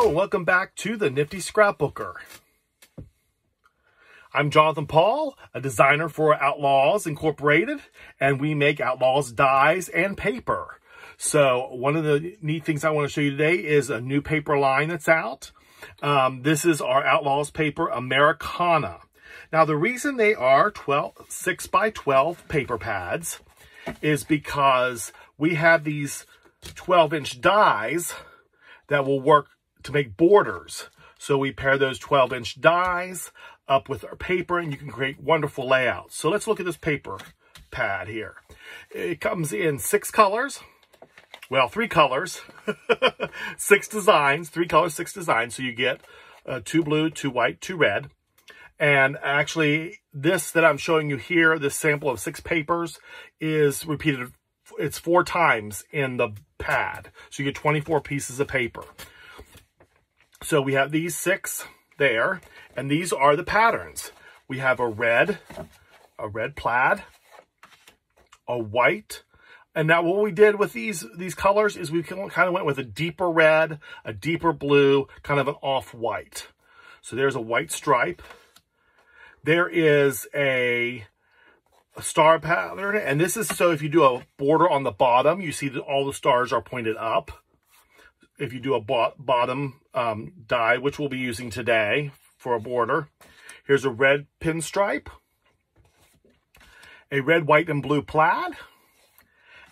Hello, and welcome back to the Nifty Scrapbooker. I'm Jonathan Paul, a designer for Outlaws Incorporated, and we make Outlaws dies and paper. So one of the neat things I want to show you today is a new paper line that's out. This is our Outlaws paper Americana. Now the reason they are 6 by 12 paper pads is because we have these 12-inch dies that will work to make borders. So we pair those 12-inch dies up with our paper and you can create wonderful layouts. So let's look at this paper pad here. It comes in 6 colors. Well, 3 colors, 6 designs, 3 colors, 6 designs. So you get 2 blue, 2 white, 2 red. And actually this that I'm showing you here, this sample of 6 papers is repeated. It's 4 times in the pad. So you get 24 pieces of paper. So we have these 6 there, and these are the patterns. We have a red plaid, a white, and now what we did with these colors is we kind of went with a deeper red, a deeper blue, kind of an off-white. So there's a white stripe. There is a star pattern, and this is so if you do a border on the bottom, you see that all the stars are pointed up. If you do a bottom die, which we'll be using today for a border. Here's a red pinstripe, a red, white, and blue plaid.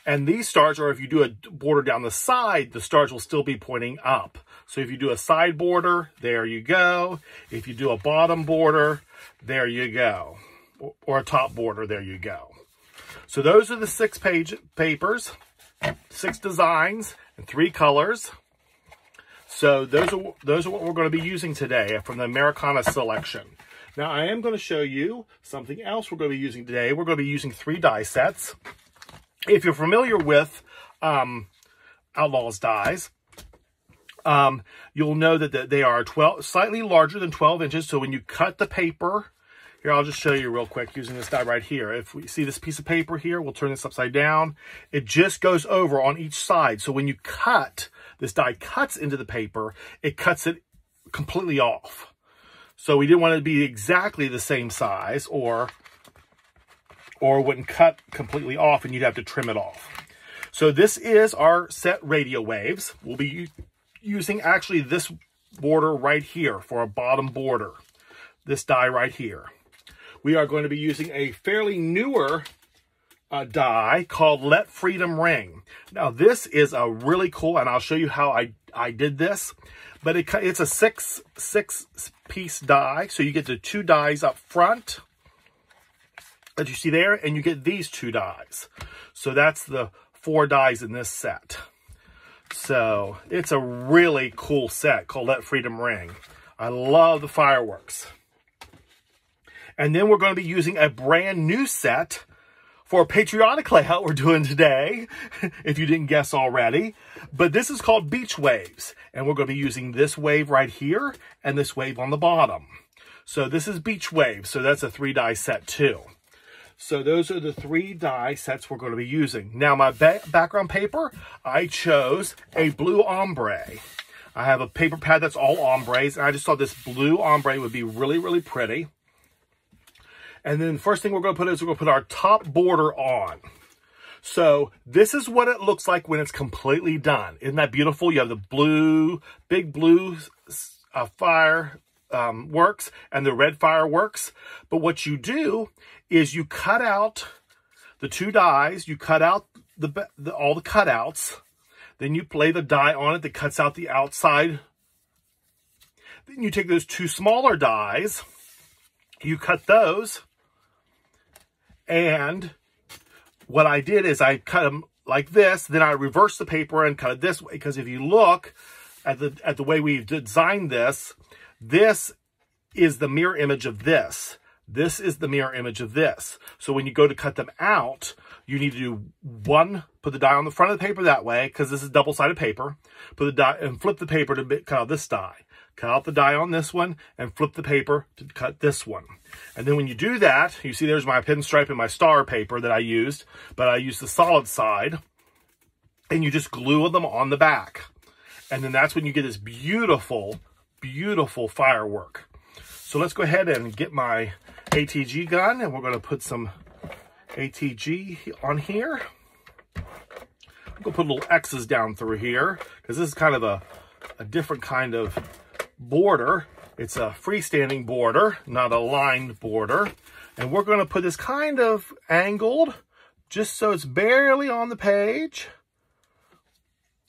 And these stars are, if you do a border down the side, the stars will still be pointing up. So if you do a side border, there you go. If you do a bottom border, there you go. Or a top border, there you go. So those are the 6 papers, 6 designs, and 3 colors. So those are what we're going to be using today from the Americana selection. Now I am going to show you something else we're going to be using today. We're going to be using 3 die sets. If you're familiar with Outlaws dies, you'll know that they are slightly larger than 12 inches. So when you cut the paper, here, I'll just show you real quick using this die right here. If we see this piece of paper here, we'll turn this upside down. It just goes over on each side. So when you cut, this die cuts into the paper, it cuts it completely off. So we didn't want it to be exactly the same size or it wouldn't cut completely off and you'd have to trim it off. So this is our set radio waves. We'll be using actually this border right here for a bottom border. This die right here. We are going to be using a fairly newer die called Let Freedom Ring. Now this is a really cool, and I'll show you how I did this, but it's a 6 piece die. So you get the 2 dies up front that you see there, and you get these 2 dies. So that's the 4 dies in this set. So it's a really cool set called Let Freedom Ring. I love the fireworks. And then we're going to be using a brand new set for a patriotic layout we're doing today, if you didn't guess already. But this is called Beach Waves. And we're going to be using this wave right here and this wave on the bottom. So this is Beach Waves. So that's a 3 die set too. So those are the 3 die sets we're going to be using. Now my background paper, I chose a blue ombre. I have a paper pad that's all ombres, and I just thought this blue ombre would be really, really pretty. And then the first thing we're going to put is we're going to put our top border on. So this is what it looks like when it's completely done. Isn't that beautiful? You have the blue, big blue fireworks and the red fireworks. But what you do is you cut out the 2 dies. You cut out all the cutouts. Then you lay the die on it that cuts out the outside. Then you take those 2 smaller dies. You cut those. And what I did is I cut them like this. Then I reversed the paper and cut it this way. Because if you look at the way we've designed this, this is the mirror image of this. This is the mirror image of this. So when you go to cut them out, you need to do put the die on the front of the paper that way, because this is double-sided paper. Put the die and flip the paper to cut out this die. Cut out the die on this one and flip the paper to cut this one. And then when you do that, you see there's my pinstripe and my star paper that I used, but I used the solid side. And you just glue them on the back. And then that's when you get this beautiful, beautiful firework. So let's go ahead and get my ATG gun, and we're going to put some ATG on here. I'm going to put little X's down through here because this is kind of a different kind of border. It's a freestanding border, not a lined border. And we're going to put this kind of angled just so it's barely on the page.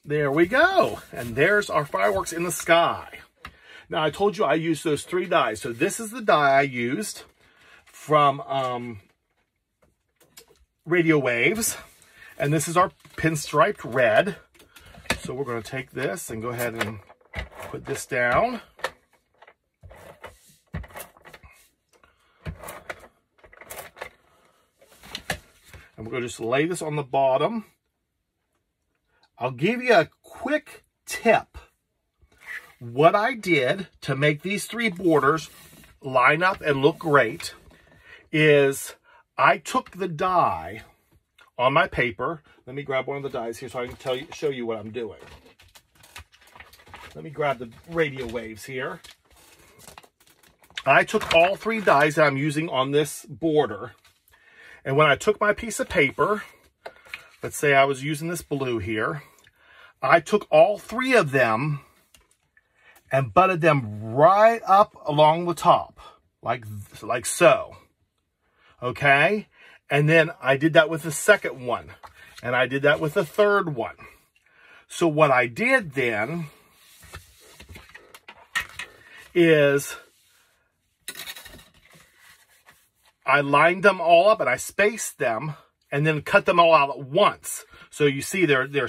There we go. And there's our fireworks in the sky. Now, I told you I used those 3 dyes. So this is the dye I used from Radio Waves. And this is our pinstriped red. So we're going to take this and go ahead and put this down. And we're going to just lay this on the bottom. I'll give you a quick tip. What I did to make these 3 borders line up and look great is I took the dye on my paper. Let me grab one of the dyes here so I can show you what I'm doing. Let me grab the Radio Waves here. I took all 3 dyes that I'm using on this border. And when I took my piece of paper, let's say I was using this blue here, I took all 3 of them and butted them right up along the top, like so, okay? And then I did that with the second one, and I did that with the third one. So what I did then is I lined them all up and I spaced them and then cut them all out at once. So you see they're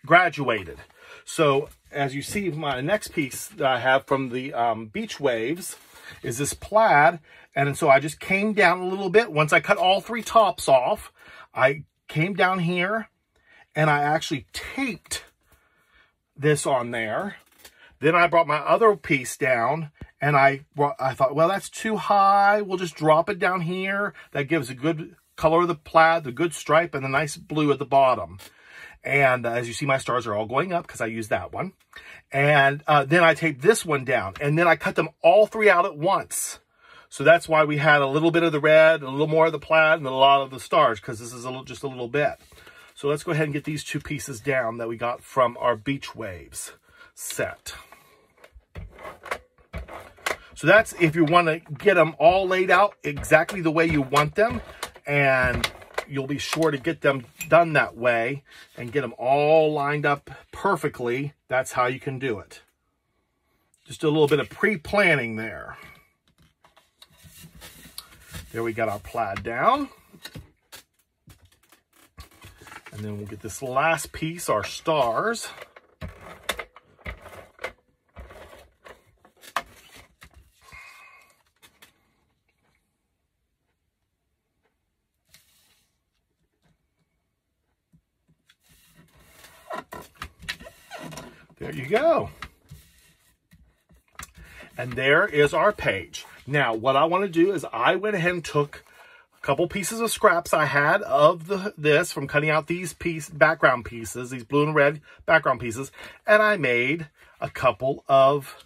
graduated. So as you see, my next piece that I have from the Beach Waves is this plaid. And so I just came down a little bit. Once I cut all 3 tops off, I came down here and I actually taped this on there. Then I brought my other piece down and I thought, well, that's too high. We'll just drop it down here. That gives a good color of the plaid, the good stripe, and the nice blue at the bottom. And as you see, my stars are all going up because I used that one. And then I taped this one down. And then I cut them all 3 out at once. So that's why we had a little bit of the red, a little more of the plaid, and a lot of the stars, because this is just a little bit. So let's go ahead and get these 2 pieces down that we got from our Beach Waves set. So that's if you want to get them all laid out exactly the way you want them. And you'll be sure to get them done that way and get them all lined up perfectly. That's how you can do it. Just a little bit of pre-planning there. There we got our plaid down. And then we'll get this last piece, our stars. There you go. And there is our page. Now, what I want to do is I went ahead and took a couple pieces of scraps I had of this from cutting out these background pieces, these blue and red background pieces, and I made a couple of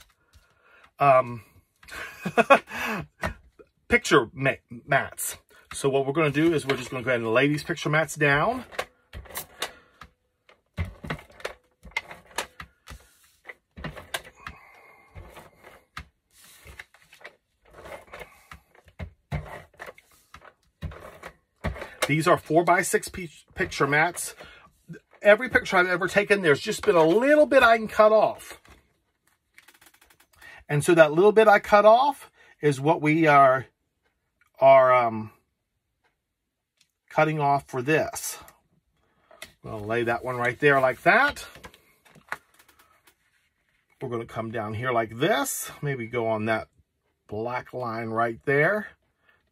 picture mats. So what we're going to do is we're just going to go ahead and lay these picture mats down. These are 4x6 picture mats. Every picture I've ever taken, there's just been a little bit I can cut off. And so that little bit I cut off is what we are cutting off for this. We'll lay that one right there like that. We're going to come down here like this. Maybe go on that black line right there.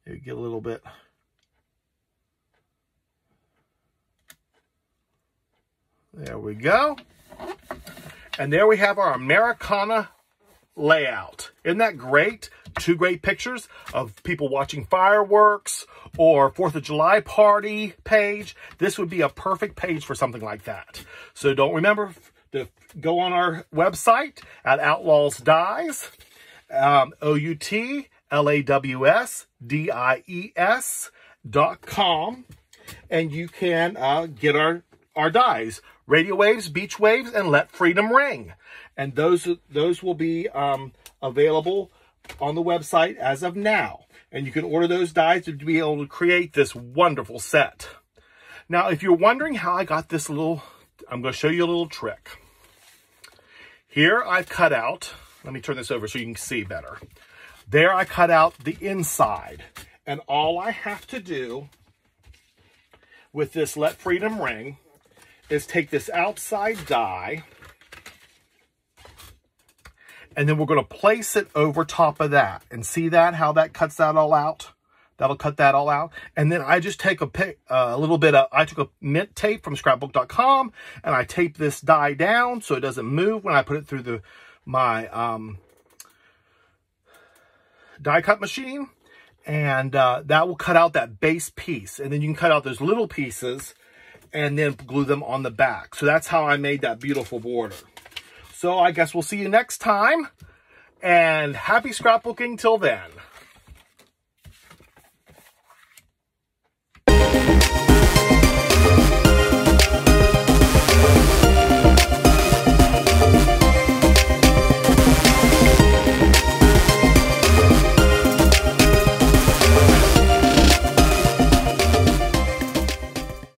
Maybe get a little bit... There we go. And there we have our Americana layout. Isn't that great? 2 great pictures of people watching fireworks or 4th of July party page, this would be a perfect page for something like that. So don't remember to go on our website at Outlaws Dies, OUTLAWSDIES.com, and you can get our dies, radio waves, beach waves, and let freedom ring. And those will be available on the website as of now. And you can order those dies to be able to create this wonderful set. Now, if you're wondering how I got this I'm going to show you a little trick. Here I've cut out, let me turn this over so you can see better. There I cut out the inside. And all I have to do with this Let Freedom Ring is take this outside die, and then we're going to place it over top of that. And see that, how that cuts that all out? That'll cut that all out. And then I just take a little bit of, I took a mint tape from scrapbook.com, and I tape this die down so it doesn't move when I put it through my die cut machine. And that will cut out that base piece. And then you can cut out those little pieces and then glue them on the back. So that's how I made that beautiful border. So I guess we'll see you next time. And happy scrapbooking till then.